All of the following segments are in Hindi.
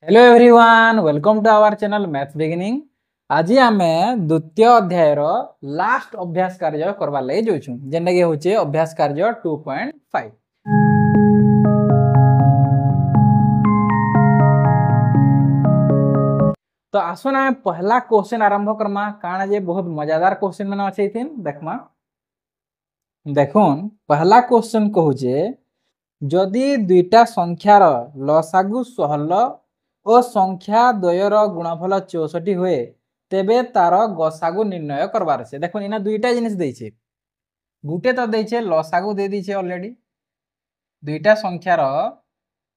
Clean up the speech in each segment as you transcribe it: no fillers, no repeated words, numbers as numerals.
Hello everyone, welcome to our channel maths beginning. आज आमे द्वितीय अध्याय रो लास्ट अभ्यास कार्य करबा लगे जोछु, जेंडा के होचे अभ्यास कार्य 2.5। तो आसुन आमे पहला क्वेश्चन आरंभ करमा। काना जे बहुत मजेदार क्वेश्चन माने अछि थिन देखमा। देखुन पहला क्वेश्चन कहूचे जदि दुईटा संख्यार लसागु 16 और संख्या द्वयर गुणफल 64 हुए तेबे तार गसागु निर्णय करबार छे। देखो इना दुईटा जिनिस देइछे, गुटे तो देइछे लसागु दे दिछे ऑलरेडी। दुईटा संख्यार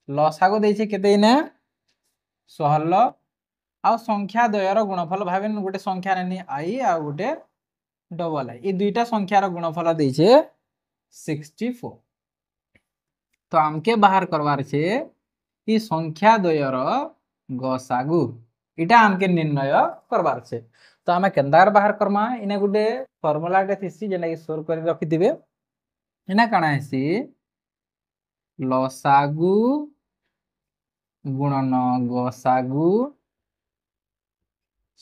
लसागु देइछे केते इने 16 आ संख्या द्वयर गुणफल भाबेन गुटे संख्या नेनी आई आ गुटे डबल आई। ई दुईटा संख्यार गुणफल देइछे 64। तो आमके बाहर करवार छे ई संख्या द्वयर गसागु, इटा आमके निर्णय करवार छे। तो आमे केंदार बाहर करमा। इने गुटे फार्मूला टे थिसी जेना कि सोर कर रखि दिबे। इना काना हेसी लसागु गुणन गसागु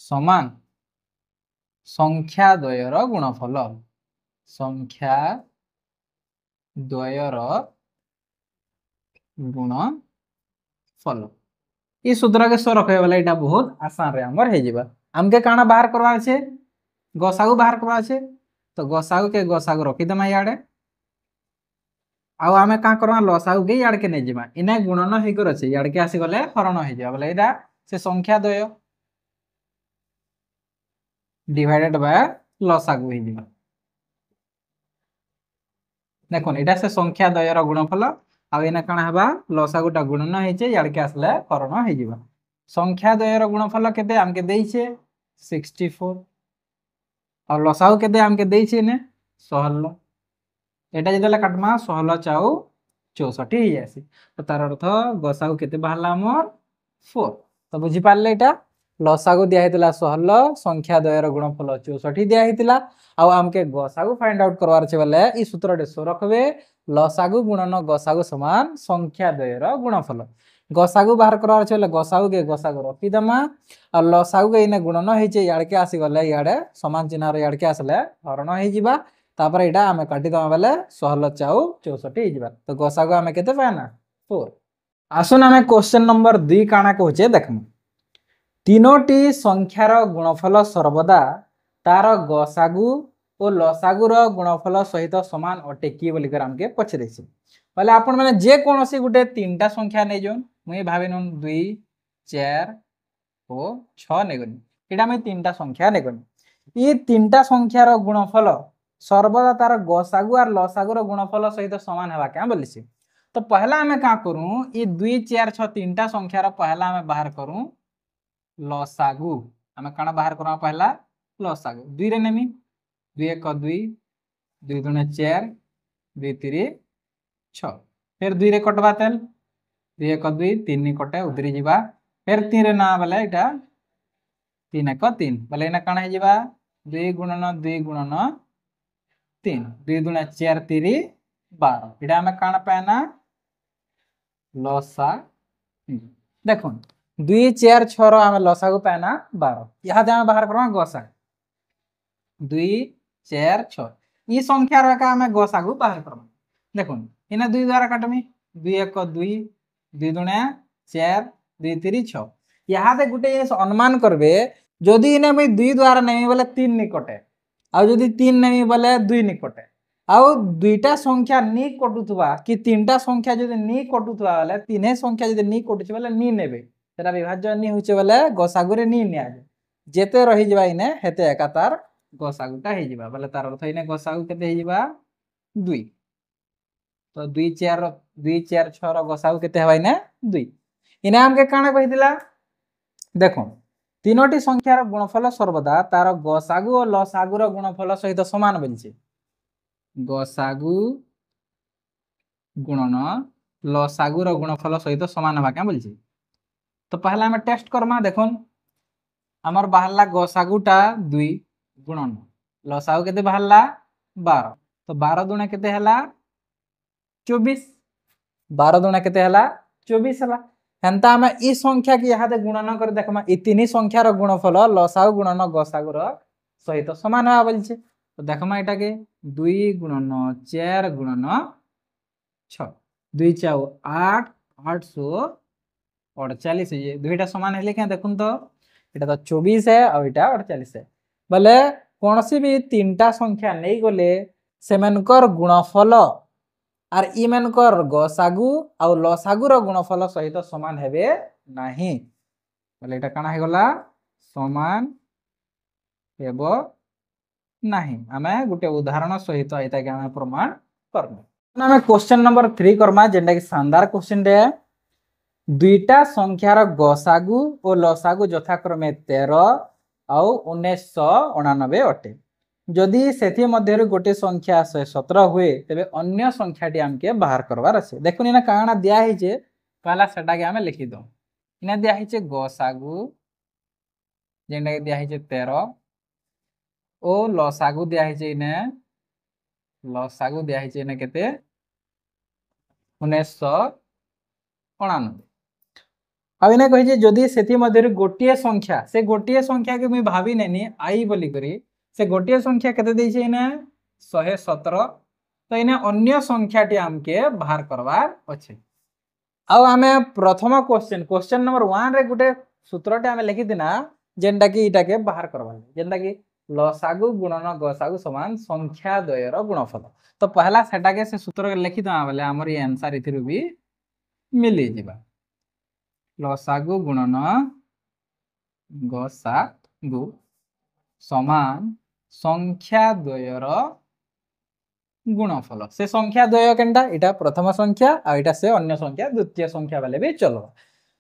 समान संख्या द्वयर गुणफल। संख्या द्वयर गुणफल ई सूत्र के सो रखे वाला इटा बहुत आसान रे हमर हे जिबा। हमके काना बाहर करवा छे गसागु बाहर करवा छे। तो गसागु के गसागु रखि दमा याडे आ आमे का करवा लसागु के याड के नै जिबा। इने गुणन हे कर छै, याड के आसी गले हरण हे जिबा। बोले इदा से संख्या द्वय डिवाइडेड बाय लसागु हे जिबा। देखोन इटा से संख्या द्वयर गुणफल आ इने काना हबा लसागुटा गुणन हे छै, याड के आसले हरण हे जिबा। संख्या द्वयर गुणफल केते हमके देइ छे 64 और लसागु केते हमके देइ छे ने 16। एटा जेतले काटमा 16 चाउ 64 हे जासी। तो तार अर्थ गसागु केते बाहरला हमर 4। तो बुझी पारले एटा लसागु दिया हेतला 16, संख्या द्वयर गुणफल 64 दिया हेतला आ हमके गसागु फाइंड आउट करवार छे। बोले ई सूत्रटे सो रखबे लसागु गुणन गसागु समान संख्या द्वयर गुणफल। गसागु बाहर करवार छे बोले गसागु के गसागु रखि दमा और लसागु के इने गुणन हे छे, याड के आसी गले याडे समान चिन्ह रे याड के आसले हरण हे जिबा। तापर एटा आमे काटी दमा बेले 16 चाउ 64 हे जिबा। तो गसागु आमे केते पाना 4। आसुन आमे क्वेश्चन नंबर 2 काना कहूचे देखम। तीनोटी संख्यार गुणफल सर्वदा तार गसागु और लसागुर गुणफल सहित समान अटे कि बोली कर हमके पछरे छै। पहले आपण माने जे कोनोसी गुटे तीनटा संख्या नै जोन मुई भाबे नन 2 4 ओ 6 नै गनी। एटा मैं तीनटा संख्या नै गनी। ई तीनटा संख्यार गुणफल सर्वदा तार गसागु और लसागुर गुणफल सहित समान हेबा क्या बोली छै। तो पहला हमें का करूं, ई 2 4 6 तीनटा संख्यार पहला हमें बाहर करूं लसागु। हमें काना बाहर करमा पहला लसागु 2 रे नेमी 2 1 2 2 2 4 2 3 6। फिर 2 रे कटवा तेल 2 1 2 3 कटे उतरी जिबा। फिर 3 रे ना बोले एटा 3 1 3 बोले इना काना हे जिबा 2 गुणन 2 गुणन 3 2 2 4 3 12। एटा हमें काना पाना लसा। देखो 2 4 6 रो हमें लसागु पाना 12। यहाँ दे हमें बाहर करमा गसागु 2 4 6। ई संख्या रो का हमें गसागु बाहर करमा। देखो इना 2 द्वारा काटमी 2 1 2 2 2 4 2 3 6। यहाँ दे गुटे अनुमान करबे जदि इने मैं 2 द्वारा नेमी बोले 3 नि कटे आ जदि 3 नेमी बोले 2 नि कटे आउ दुईटा संख्या नी कटुथबा कि तीनटा संख्या जदि नी कटुथबा बोले तीने संख्या जदि नी कटुछ बोले नी नेबे। सेटा विभाज्य नी होचे बोले गसागु रे नी निया जेते रहि जबा इने हेते एका तार गसागुटा हे जिबा। बोले तार अर्थ इने गसागु केते हे जिबा 2। तो 2 4 2 4 6 रो गसागु केते हेबा इने 2। इने हमके काना कहिदिला देखो तीनोटी संख्यार गुणफल सर्वदा तार गसागु और लसागुर गुणफल सहित समान बोलछे। गसागु गुणन लसागुर गुणफल सहित समान हेबा क्या बोलछे। तो पहला हमें टेस्ट करमा। देखोन हमर बाहरला गसागुटा 2 गुणन लसागु केते बाहरला 12। तो 12 दुना केते हला 24। 12 दुना केते हला 24 हला। हेन्ता आम इ संख्या की यहाँ गुणन कर देखमा इ तीन संख्यार गुणफल लसागु गुणन गसागुर सहित समान हवा बोलছে तो देखमा एटा के 2 गुणन 4 गुणन 6 2 4 8 848 ये दुईटा समान हेले क्या देखुन तो एटा तो 24 है और एटा 48 है बोले कौन सी भी तीनटा संख्या नहीं गले सेमनकर गुणफल आर इ मनकर गसागु आ लसागुर गुणफल सहित समान हेबे नाही बोले एटा काना हे गला समान हेबो नाही आमे गुटे उदाहरण सहित एटा के आमे प्रमाण करबो आमे क्वेश्चन नंबर 3 करमा जेंडा कि शानदार क्वेश्चन दे दुईटा संख्यार गसागु और लसागु यथाक्रमे 13 आउ 1999 अटे जदि सेथि मध्य गोटे संख्या 117 हुए तेबे अन्य संख्याटी आमके बाहर करवार अछि देखुन इना काना दिया हिचे पहला सेटा के आमे लिखि दो इना दिया हिचे गसागु जेंडा के दिया हिचे 13 ओ लसागु दिया हिचे इने लसागु दिया हिचे इने केते 1999 अब इने कहि जदि सेथि मध्य गोटे संख्या से गोटे संख्या के मुई भाबी नेनी आई बोली करी से गोटे संख्या केते देइछे इने 117 तो इने अन्य संख्याटी आमके बाहर करवार अछि अब आमे प्रथम क्वेश्चन नंबर 1 रे गुटे सूत्रटे आमे लिखि दिना जेंडा कि इटा के बाहर करवाले जेंडा कि लसागु गुणन गसागु समान संख्या द्वयर गुणफल तो पहला सेटा के से सूत्र के लिखि दमा बोले हमर ये आंसर इथिरु भी मिली जिबा लसागु गुणन गसागु समान संख्या द्वयर गुणफल से संख्या द्वय केनटा इटा प्रथम संख्या आ इटा से अन्य संख्या द्वितीय संख्या वाले भी चलो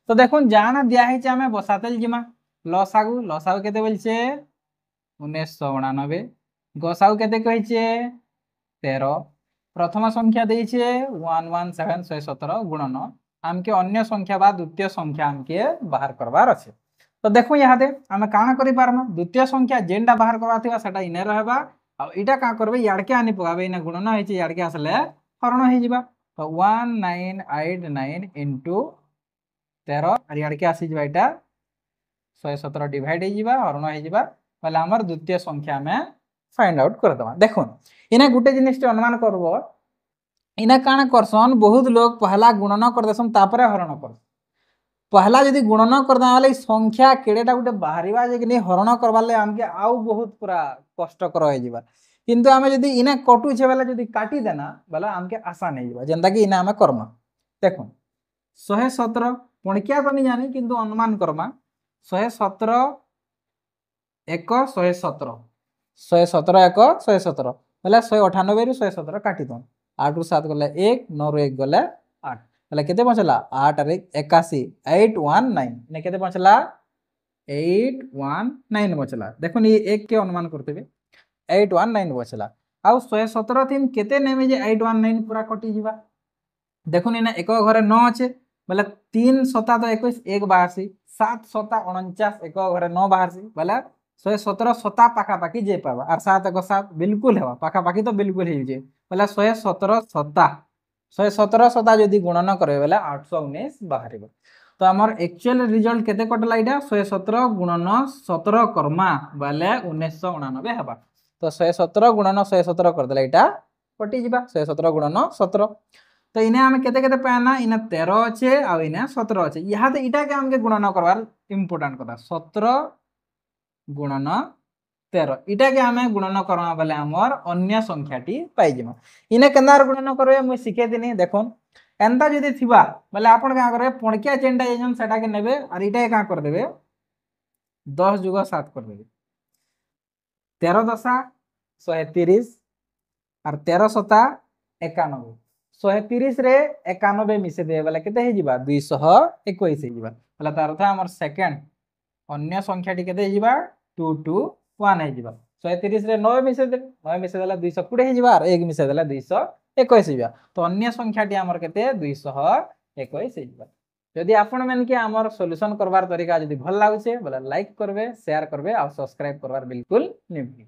तो देखुन जाना दिया है आमे बसातेल जिमा लसागु केते बोलछे 1999 गसागु केते कहिछे 13 प्रथम संख्या देइछे 117 गुणन आमके अन्य संख्या बा द्वितीय संख्या आमके बाहर करबार अछि तो देखो यहाँ दे आमे काना करि पारमा द्वितीय संख्या जेंडा बाहर करबा थिबा सेटा इने रहबा आ इटा का करबे याडके आनी पगाबे इने गुणन होइछे याडके आसले हरण होई जिबा तो 1989 इनटू 13 और याडके आसी जिबा इटा 117 डिवाइड होई जिबा हरण होई जिबा पहले हमर द्वितीय संख्या में फाइंड आउट कर दमा देखो इने गुटे जिनिस अनुमान करबो इने काना करसन बहुत लोग पहला गुणन कर देसन तापरे हरण कर पहला यदि गुणन करदा वाले संख्या केडेटा गुटे बाहरिबा जे कि नहीं हरण करबाले हमके आउ बहुत पूरा कष्टकर होई जिबा किंतु हमें यदि इने कटु छे वाला यदि काटी देना वाला हमके आसान होई जिबा जेंदा कि इने हमें करना देखो 117 पणकिया तो नहीं जानी किंतु अनुमान करमा 117 1 117 117 1 117 बोले 198 रु 117 काटी दो 8 रु 7 गले 1 9 रु 1 गले 8 बोले केते बचला 8 रे 81 819 ने केते बचला 819 बचला देखो ये एक के अनुमान करतेबे 819 बचला आ 117 थिन केते नेमे जे 819 पूरा कटि जिबा देखो ने एक घरे 9 अछि बोले 3 7 तो 21 एक बाहरसी 7 7 49 एक घरे 9 बाहरसी बोले 117 7 पाखा पाखी जे पाबा और 7 एक 7 बिल्कुल हेबा पाखा पाखी तो बिल्कुल ही जे बोले 117 7 यदि गुणन करे बोले 819 बाहरिबो तो हमर एक्चुअल रिजल्ट केते कटला इडा 117 गुणन 17 कर्मा बोले 1999 हेबा तो 117 गुणन 117 कर देला इटा कटि जिबा 117 गुणन 17 तो इने हम केते केते पाना इने 13 अछि आ इने 17 अछि यहाँ तो इटा के हमके गुणन करवार इंपोर्टेंट कथा 17 गुणन 13 इटा के हमें गुणन करमा बेले हमर अन्य संख्याटी पाई जिमा इने केनार गुणन करबे मु सिखे दिनी देखोन एंता जदी थिबा बेले आपण का करे पणकिया जेंडा एजन सेटा के नेबे और इटा का कर देबे 10 जुग 7 कर देबे 13 दशा 130 और 13 सता 91 130 रे 91 मिसे दे बेले केते हे जिबा 221 हे जिबा बेले तार अर्थ हमर सेकंड अन्य संख्याटी केते जिबा 221 हे जिबा 130 रे 9 मिसे देला 220 हे जिबा और 1 मिसे देला 221 हे जिबा तो अन्य संख्याटी हमर केते 221 हे जिबा यदि आपण मन के हमर सॉल्यूशन करबार तरीका यदि भल लागुछे बोले लाइक करबे शेयर करबे और सब्सक्राइब करबार बिल्कुल नहीं